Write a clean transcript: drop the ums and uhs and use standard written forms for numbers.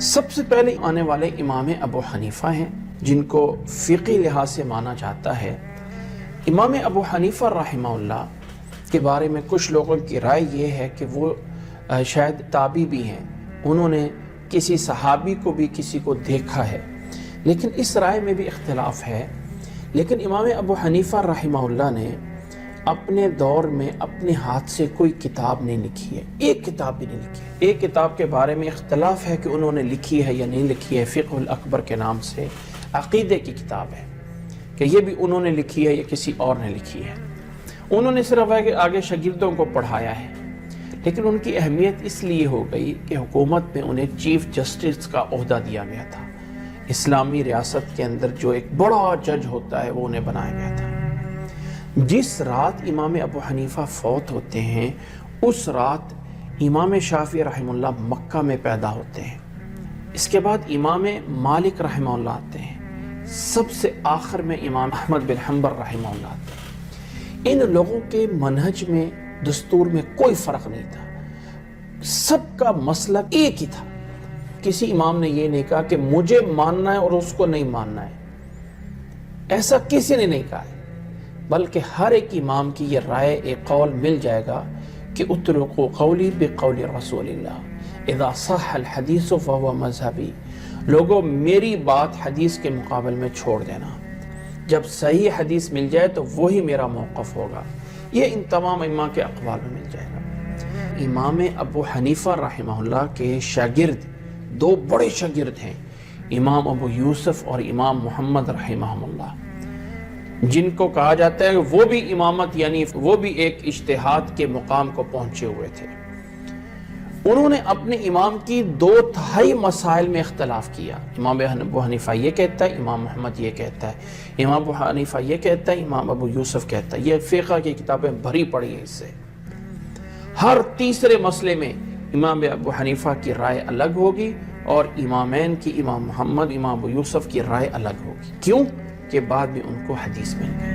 سب سے پہلے آنے والے امام ابو حنیفہ ہیں، جن کو فقہی لحاظ سے مانا جاتا ہے۔ امام ابو حنیفہ رحمہ اللہ کے بارے میں کچھ لوگوں کی رائے یہ ہے کہ وہ شاید تابعی بھی ہیں، انہوں نے کسی صحابی کو بھی کسی کو دیکھا ہے، لیکن اس رائے میں بھی اختلاف ہے۔ لیکن امام ابو حنیفہ رحمہ اللہ نے اپنے دور میں اپنے ہاتھ سے کوئی کتاب نہیں لکھی ہے، ایک کتاب بھی نہیں لکھی ہے۔ ایک کتاب کے بارے میں اختلاف ہے کہ انہوں نے لکھی ہے یا نہیں لکھی ہے، فقہ الاکبر کے نام سے عقیدے کی کتاب ہے، کہ یہ بھی انہوں نے لکھی ہے یا کسی اور نے لکھی ہے۔ انہوں نے صرف آگے شاگردوں کو پڑھایا ہے، لیکن ان کی اہمیت اس لیے ہو گئی کہ حکومت میں انہیں چیف جسٹس کا عہدہ دیا گیا تھا۔ اسلامی ریاست کے اندر جو ایک بڑا جج ہوتا ہے وہ انہیں بنایا گیا تھا۔ جس رات امام ابو حنیفہ فوت ہوتے ہیں اس رات امام شافعی رحمہ اللہ مکہ میں پیدا ہوتے ہیں۔ اس کے بعد امام مالک رحمہ اللہ آتے ہیں، سب سے آخر میں امام احمد بن حنبل رحمہ اللہ آتے ہیں۔ ان لوگوں کے منہج میں، دستور میں کوئی فرق نہیں تھا، سب کا مسلک ایک ہی تھا۔ کسی امام نے یہ نہیں کہا کہ مجھے ماننا ہے اور اس کو نہیں ماننا ہے، ایسا کسی نے نہیں کہا ہے، بلکہ ہر ایک امام کی یہ رائے ایک قول مل جائے گا کہ اترکوا قولی بقول رسول اللہ اذا صح الحدیث فهو مذہبی، لوگوں میری بات حدیث کے مقابل میں چھوڑ دینا، جب صحیح حدیث مل جائے تو وہی میرا موقف ہوگا۔ یہ ان تمام امام کے اقوال میں مل جائے گا۔ امام ابو حنیفہ رحمہ اللہ کے شاگرد دو بڑے شاگرد ہیں، امام ابو یوسف اور امام محمد رحمہ اللہ، جن کو کہا جاتا ہے وہ بھی امامت یعنی وہ بھی ایک اجتہاد کے مقام کو پہنچے ہوئے تھے۔ انہوں نے اپنے امام کی 2/3 مسائل میں اختلاف کیا۔ امام ابو حنیفہ یہ کہتا ہے، امام محمد یہ کہتا ہے، امام ابو حنیفہ یہ کہتا ہے، امام ابو یوسف کہتا ہے۔ یہ فقہ کی کتابیں بھری پڑی ہیں اس سے۔ ہر تیسرے مسئلے میں امام ابو حنیفہ کی رائے الگ ہوگی اور امامین کی، امام محمد، امام ابو یوسف کی رائے الگ ہوگی۔ کیوں؟ کہ بعد میں ان کو حدیث مل گئی۔